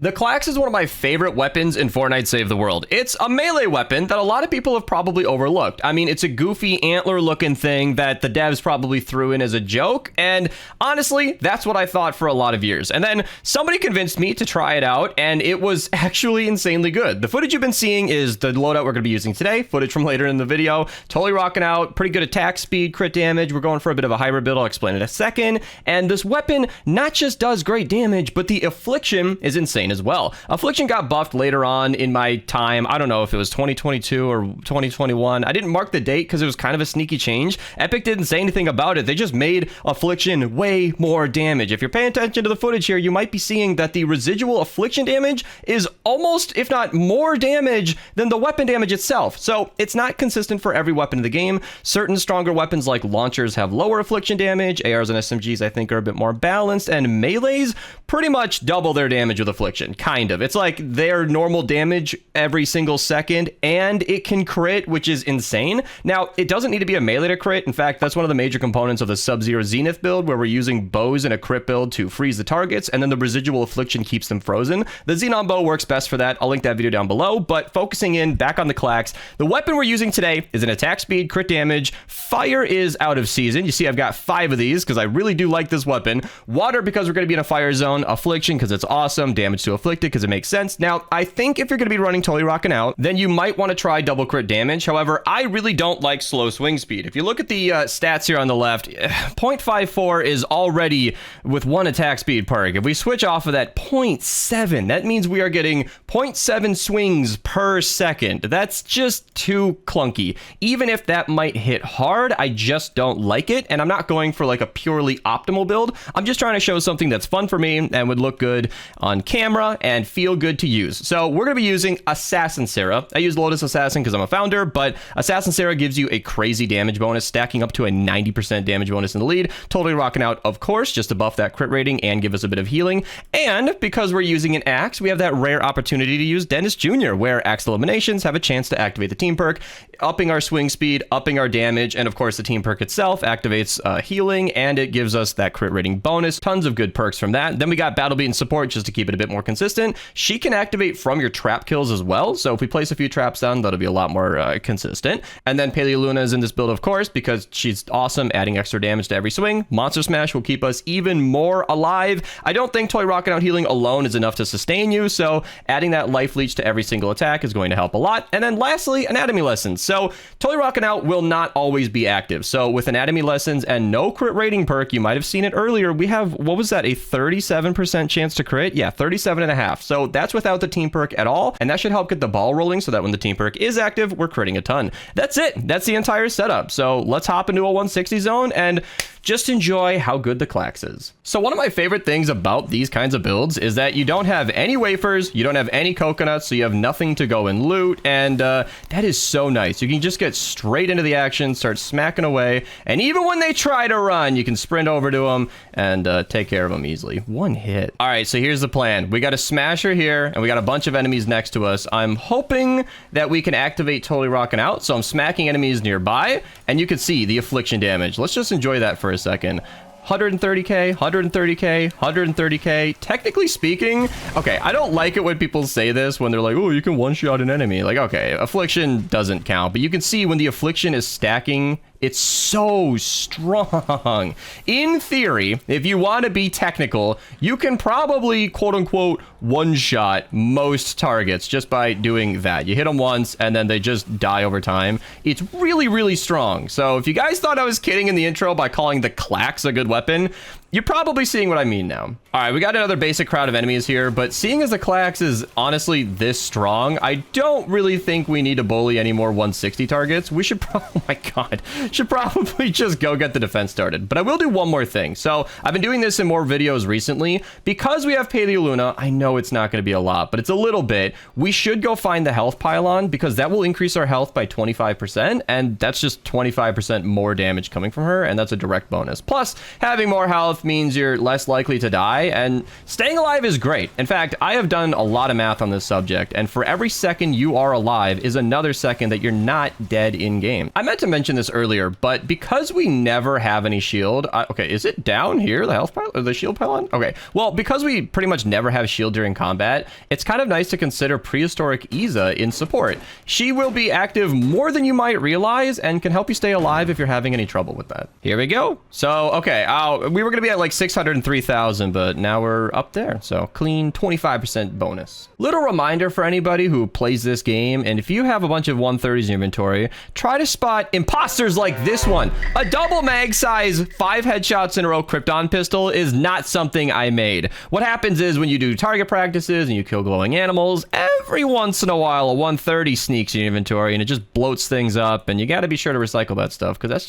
The Claxe is one of my favorite weapons in Fortnite Save the World. It's a melee weapon that a lot of people have probably overlooked. I mean, it's a goofy antler-looking thing that the devs probably threw in as a joke, and honestly, that's what I thought for a lot of years. And then somebody convinced me to try it out, and it was actually insanely good. The footage you've been seeing is the loadout we're going to be using today, footage from later in the video. Totally rocking out, pretty good attack speed, crit damage. We're going for a bit of a hybrid build, I'll explain in a second. And this weapon not just does great damage, but the affliction is insane as well. Affliction got buffed later on in my time. I don't know if it was 2022 or 2021. I didn't mark the date because it was kind of a sneaky change. Epic didn't say anything about it. They just made Affliction way more damage. If you're paying attention to the footage here, you might be seeing that the residual Affliction damage is almost, if not more damage than the weapon damage itself. So it's not consistent for every weapon in the game. Certain stronger weapons like launchers have lower Affliction damage. ARs and SMGs I think are a bit more balanced, and melees pretty much double their damage with Affliction. Kind of. It's like their normal damage every single second, and it can crit, which is insane. Now, it doesn't need to be a melee to crit. In fact, that's one of the major components of the Sub-Zero Zenith build, where we're using bows in a crit build to freeze the targets, and then the residual Affliction keeps them frozen. The Xenon bow works best for that. I'll link that video down below, but focusing in back on the Claxe, the weapon we're using today is an attack speed, crit damage. Fire is out of season. You see I've got 5 of these because I really do like this weapon. Water because we're going to be in a fire zone. Affliction because it's awesome. Damage to afflicted because it makes sense. Now, I think if you're going to be running Totally Rockin' Out, then you might want to try double crit damage. However, I really don't like slow swing speed. If you look at the stats here on the left, 0.54 is already with 1 attack speed perk. If we switch off of that 0.7, that means we are getting 0.7 swings per second. That's just too clunky. Even if that might hit hard, I just don't like it, and I'm not going for like a purely optimal build. I'm just trying to show something that's fun for me and would look good on camera and feel good to use. So we're going to be using Assassin Sarah. I use Lotus Assassin because I'm a founder, but Assassin Sarah gives you a crazy damage bonus, stacking up to a 90% damage bonus in the lead. Totally Rocking Out, of course, just to buff that crit rating and give us a bit of healing. And because we're using an axe, we have that rare opportunity to use Dennis Jr., where axe eliminations have a chance to activate the team perk, upping our swing speed, upping our damage, and of course the team perk itself activates healing, and it gives us that crit rating bonus. Tons of good perks from that. Then we got Battle Beaten Support just to keep it a bit more consistent. She can activate from your trap kills as well, so if we place a few traps down, that'll be a lot more consistent. And then Paleo Luna is in this build, of course, because she's awesome, adding extra damage to every swing. Monster Smash will keep us even more alive. I don't think Toy Rockin' Out healing alone is enough to sustain you, so adding that life leech to every single attack is going to help a lot. And then lastly, Anatomy Lessons. So Toy Rockin' Out will not always be active. So with Anatomy Lessons and no crit rating perk, you might have seen it earlier, we have, what was that, a 37% chance to crit? Yeah, 37.5. So that's without the team perk at all, and that should help get the ball rolling so that when the team perk is active, we're critting a ton. That's it. That's the entire setup. So let's hop into a 160 zone and just enjoy how good the Claxe is. So one of my favorite things about these kinds of builds is that you don't have any wafers, you don't have any coconuts, so you have nothing to go and loot, and that is so nice. You can just get straight into the action, start smacking away, and even when they try to run, you can sprint over to them and take care of them easily. One hit. All right, so here's the plan. We got a smasher here, and we got a bunch of enemies next to us. I'm hoping that we can activate Totally Rockin' Out, so I'm smacking enemies nearby, and you can see the affliction damage. Let's just enjoy that for a second. 130k, 130k, 130k. Technically speaking, okay, I don't like it when people say this when they're like, oh, you can one-shot an enemy. Like, okay, affliction doesn't count, but you can see when the affliction is stacking, it's so strong. In theory, if you want to be technical, you can probably, quote unquote, one-shot most targets just by doing that. You hit them once and then they just die over time. It's really, really strong. So if you guys thought I was kidding in the intro by calling the Claxe a good weapon, you're probably seeing what I mean now. All right, we got another basic crowd of enemies here, but seeing as the Claxe is honestly this strong, I don't really think we need to bully any more 160 targets. We should oh my God, should probably just go get the defense started. But I will do one more thing. So I've been doing this in more videos recently. Because we have Paleo Luna, I know it's not going to be a lot, but it's a little bit. We should go find the health pylon because that will increase our health by 25%, and that's just 25% more damage coming from her, and that's a direct bonus. Plus, having more health health means you're less likely to die, and staying alive is great. In fact, I have done a lot of math on this subject, and for every second you are alive is another second that you're not dead in-game. I meant to mention this earlier, but because we never have any shield... okay, is it down here, the health pile, or the shield pylon? Okay, well, because we pretty much never have shield during combat, it's kind of nice to consider Prehistoric Isa in support. She will be active more than you might realize and can help you stay alive if you're having any trouble with that. Here we go. So, okay, we were going to be at like 603,000, but now we're up there. So, clean 25% bonus. Little reminder for anybody who plays this game, and if you have a bunch of 130s in your inventory, try to spot imposters like this one. A double mag size 5 headshots in a row Krypton pistol is not something I made. What happens is when you do target practices and you kill glowing animals, every once in a while a 130 sneaks in your inventory and it just bloats things up, and you got to be sure to recycle that stuff because that's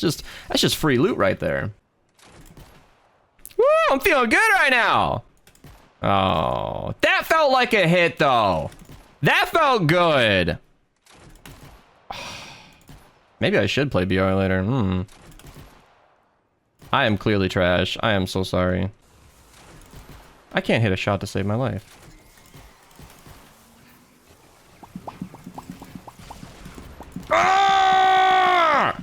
just free loot right there. Woo, I'm feeling good right now. Oh, that felt like a hit though. That felt good. Maybe I should play BR later. I am clearly trash. I am so sorry. I can't hit a shot to save my life. Ah!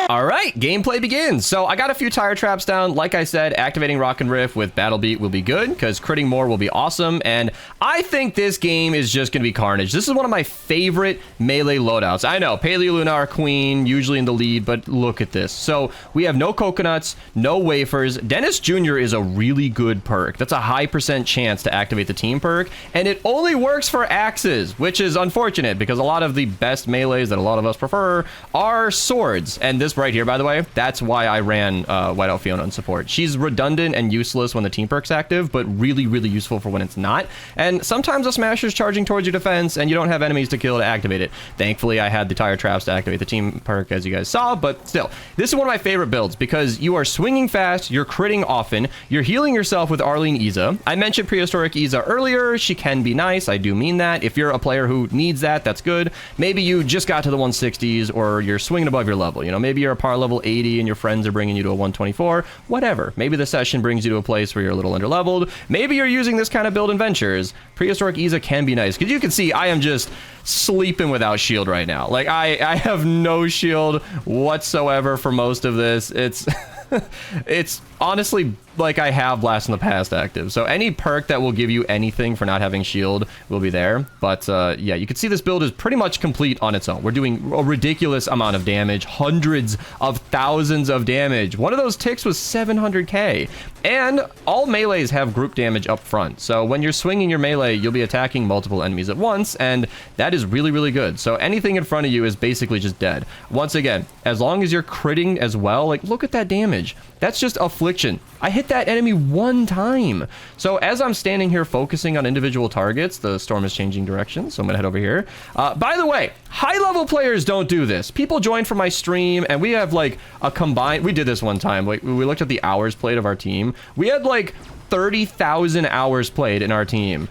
All right, gameplay begins. So I got a few tire traps down. Like I said, activating Rock and Riff with Battle Beat will be good because critting more will be awesome. And I think this game is just going to be carnage. This is one of my favorite melee loadouts. I know, Paleo Lunar Queen, usually in the lead, but look at this. So we have no coconuts, no wafers. Dennis Jr. is a really good perk. That's a high % chance to activate the team perk. And it only works for axes, which is unfortunate because a lot of the best melees that a lot of us prefer are swords. And this right here, by the way, that's why I ran Whiteout Fiona on support. She's redundant and useless when the team perk's active, but really, really useful for when it's not. And sometimes a smasher's charging towards your defense and you don't have enemies to kill to activate it. Thankfully, I had the tire traps to activate the team perk, as you guys saw, but still, this is one of my favorite builds because you are swinging fast, you're critting often, you're healing yourself with Arlene Isa. I mentioned Prehistoric Isa earlier. She can be nice. I do mean that. If you're a player who needs that, that's good. Maybe you just got to the 160s or you're swinging above your level. You know, maybe you're a par level 80 and your friends are bringing you to a 124, whatever. Maybe the session brings you to a place where you're a little underleveled. Maybe you're using this kind of build in ventures. Prehistoric Isa can be nice because you can see I am just sleeping without shield right now. Like I have no shield whatsoever for most of this. It's it's honestly like I have Blast in the Past active. So any perk that will give you anything for not having shield will be there. But yeah, you can see this build is pretty much complete on its own. We're doing a ridiculous amount of damage, hundreds of thousands of damage. One of those ticks was 700k. And all melees have group damage up front. So when you're swinging your melee, you'll be attacking multiple enemies at once, and that is really, really good. So anything in front of you is basically just dead. Once again, as long as you're critting as well, like look at that damage. That's just affliction. I hit that enemy one time. So as I'm standing here focusing on individual targets, the storm is changing direction, so I'm gonna head over here. By the way, high-level players don't do this. People join from my stream, and we have like a combined... We did this one time. Like, we looked at the hours played of our team. We had like 30,000 hours played in our team.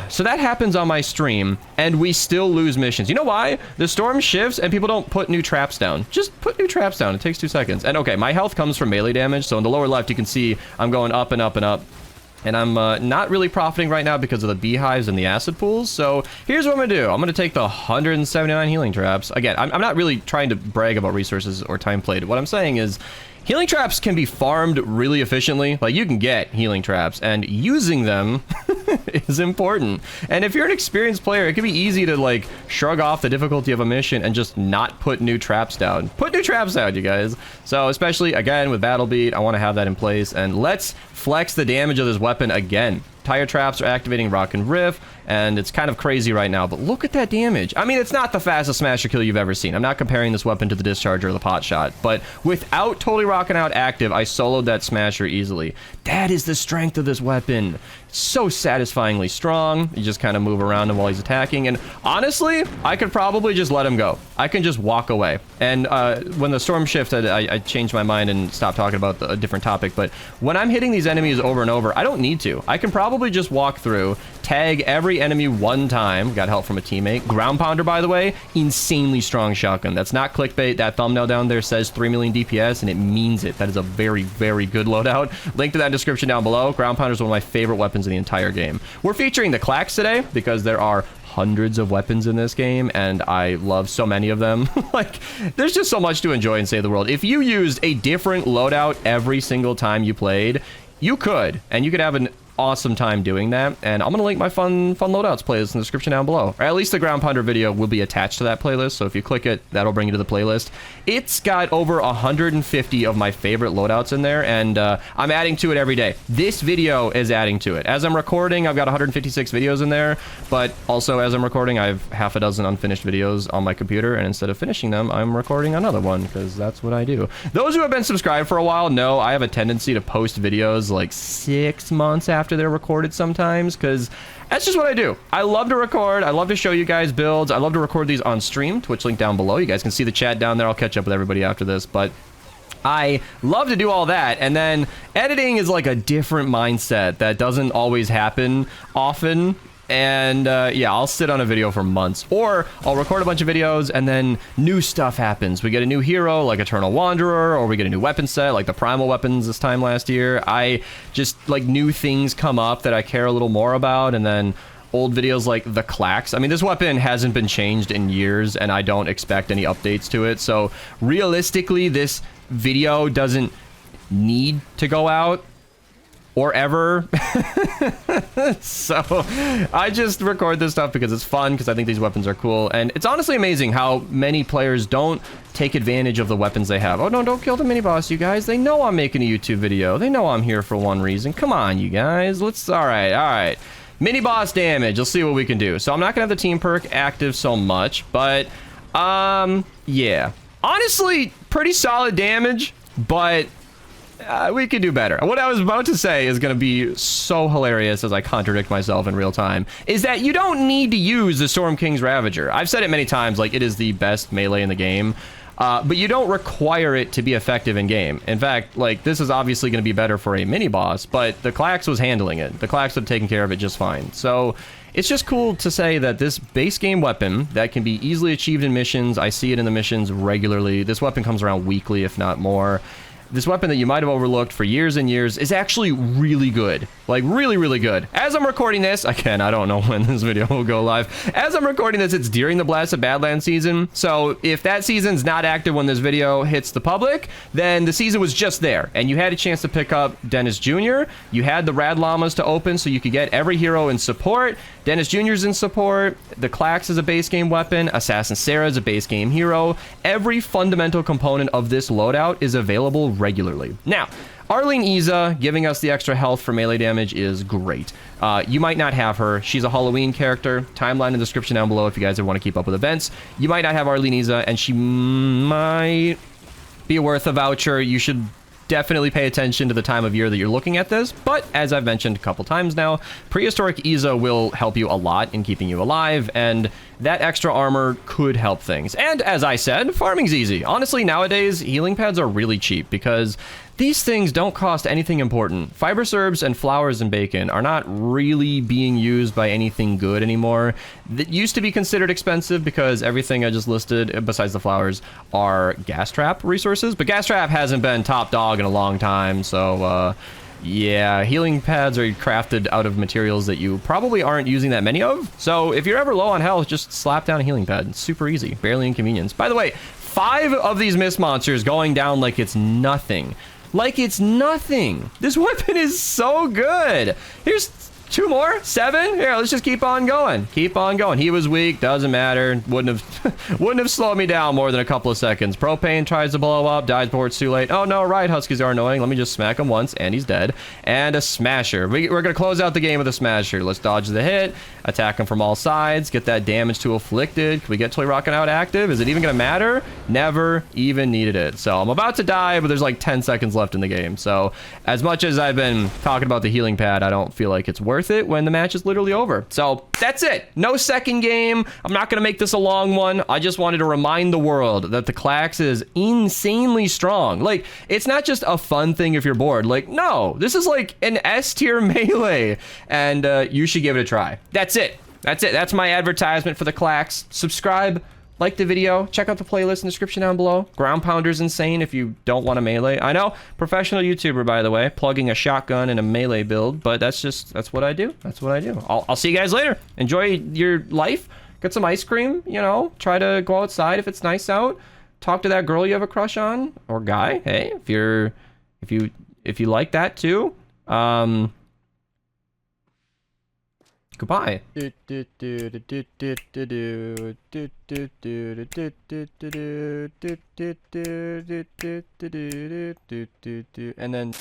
So that happens on my stream, and we still lose missions. You know why? The storm shifts, and people don't put new traps down. Just put new traps down. It takes 2 seconds. And okay, my health comes from melee damage, so in the lower left, you can see I'm going up and up and up. And I'm not really profiting right now because of the beehives and the acid pools. So here's what I'm going to do. I'm going to take the 179 healing traps. Again, I'm not really trying to brag about resources or time played. What I'm saying is... healing traps can be farmed really efficiently. Like, you can get healing traps, and using them is important. And if you're an experienced player, it can be easy to, like, shrug off the difficulty of a mission and just not put new traps down. Put new traps down, you guys. So, especially, again, with Battle Beat, I want to have that in place. And let's flex the damage of this weapon again. Tire traps are activating Rock and Riff, and it's kind of crazy right now, but look at that damage. I mean, it's not the fastest smasher kill you've ever seen. I'm not comparing this weapon to the Discharger or the Pot Shot, but without Totally Rocking Out active, I soloed that smasher easily. That is the strength of this weapon. So satisfyingly strong. You just kind of move around him while he's attacking, and honestly, I could probably just let him go. I can just walk away. And when the storm shifted, I changed my mind and stopped talking about a different topic, but when I'm hitting these enemies over and over, I don't need to. I can probably probably just walk through, tag every enemy one time. Got help from a teammate. Ground pounder, by the way, insanely strong shotgun. That's not clickbait. That thumbnail down there says 3 million DPS, and it means it. That is a very, very good loadout. Link to that in the description down below. Ground pounder is one of my favorite weapons in the entire game. We're featuring the Claxe today because there are hundreds of weapons in this game, and I love so many of them. Like, there's just so much to enjoy in Save the World. If you used a different loadout every single time you played, you could, and you could have an awesome time doing that. And I'm gonna link my fun loadouts playlist in the description down below, or at least the ground pounder video will be attached to that playlist. So if you click it, that'll bring you to the playlist. It's got over 150 of my favorite loadouts in there, and I'm adding to it every day. This video is adding to it. As I'm recording, I've got 156 videos in there, but also as I'm recording, I have half a dozen unfinished videos on my computer, and instead of finishing them, I'm recording another one, because that's what I do. Those who have been subscribed for a while know I have a tendency to post videos like 6 months after they're recorded sometimes, because that's just what I do. I love to record. I love to show you guys builds. I love to record these on stream. Twitch link down below. You guys can see the chat down there. I'll catch up with everybody after this, but I love to do all that, and then editing is like a different mindset that doesn't always happen often. And yeah, I'll sit on a video for months, or I'll record a bunch of videos and then new stuff happens. We get a new hero like Eternal Wanderer, or we get a new weapon set like the Primal weapons this time last year. I just, like, new things come up that I care a little more about, and then old videos like the Claxe. I mean, this weapon hasn't been changed in years, and I don't expect any updates to it. So realistically, this video doesn't need to go out or ever. So I just record this stuff because it's fun, because I think these weapons are cool, and it's honestly amazing how many players don't take advantage of the weapons they have. Oh no, don't kill the mini boss, you guys. They know I'm making a YouTube video. They know I'm here for one reason. Come on, you guys. Let's, all right. Mini boss damage. Let's see what we can do. So I'm not gonna have the team perk active so much, but yeah, honestly, pretty solid damage, but we could do better. What I was about to say is going to be so hilarious as I contradict myself in real time, is that you don't need to use the Storm King's Ravager. I've said it many times, like, it is the best melee in the game, but you don't require it to be effective in game. In fact, like, this is obviously going to be better for a mini boss, but the Claxe was handling it. The Claxe would have taken care of it just fine. So it's just cool to say that this base game weapon that can be easily achieved in missions, I see it in the missions regularly. This weapon comes around weekly, if not more. This weapon that you might have overlooked for years and years is actually really good. Like, really, really good. As I'm recording this, again, I don't know when this video will go live. As I'm recording this, it's during the Blasted Badlands season. So if that season's not active when this video hits the public, then the season was just there. And you had a chance to pick up Dennis Jr. You had the Rad Llamas to open, so you could get every hero in support. Dennis Jr.'s in support. The Claxe is a base game weapon. Assassin Sarah is a base game hero. Every fundamental component of this loadout is available regularly. Now, Arlene Iza giving us the extra health for melee damage is great. You might not have her. She's a Halloween character. Timeline in the description down below if you guys ever want to keep up with events. You might not have Arlene Iza, and she might be worth a voucher. You should definitely pay attention to the time of year that you're looking at this, but as I've mentioned a couple times now, Prehistoric Iza will help you a lot in keeping you alive, and that extra armor could help things. And as I said, farming's easy. Honestly, nowadays, healing pads are really cheap because these things don't cost anything important. Fiber serbs and flowers and bacon are not really being used by anything good anymore. That used to be considered expensive because everything I just listed, besides the flowers, are gas trap resources, but gas trap hasn't been top dog in a long time, so yeah, healing pads are crafted out of materials that you probably aren't using that many of. So if you're ever low on health, just slap down a healing pad. It's super easy, barely inconvenience. By the way, 5 of these mist monsters going down like it's nothing. Like it's nothing. This weapon is so good. Here's 2 more, 7. Here, let's just keep on going. Keep on going. He was weak, doesn't matter. Wouldn't have slowed me down more than a couple of seconds. Propane tries to blow up, dies before it's too late. Oh no, right, Huskies are annoying. Let me just smack him once, and he's dead. And a smasher. We're gonna close out the game with a smasher. Let's dodge the hit, attack him from all sides, get that damage to afflicted. Can we get Toy Rockin' Out active? Is it even gonna matter? Never even needed it. So I'm about to die, but there's like 10 seconds left in the game. So as much as I've been talking about the healing pad, I don't feel like it's worth with it when the match is literally over. So that's it. No second game. I'm not going to make this a long one. I just wanted to remind the world that the Claxe is insanely strong. Like, it's not just a fun thing if you're bored. Like, no, this is like an S tier melee, and you should give it a try. That's it. That's it. That's my advertisement for the Claxe. Subscribe, like the video, check out the playlist in the description down below. Ground Pounder's insane if you don't want a melee. I know, professional YouTuber, by the way, plugging a shotgun in a melee build, but that's what I do. That's what I do. I'll see you guys later. Enjoy your life. Get some ice cream, you know, try to go outside if it's nice out. Talk to that girl you have a crush on, or guy. Hey, if you like that too. Goodbye. And then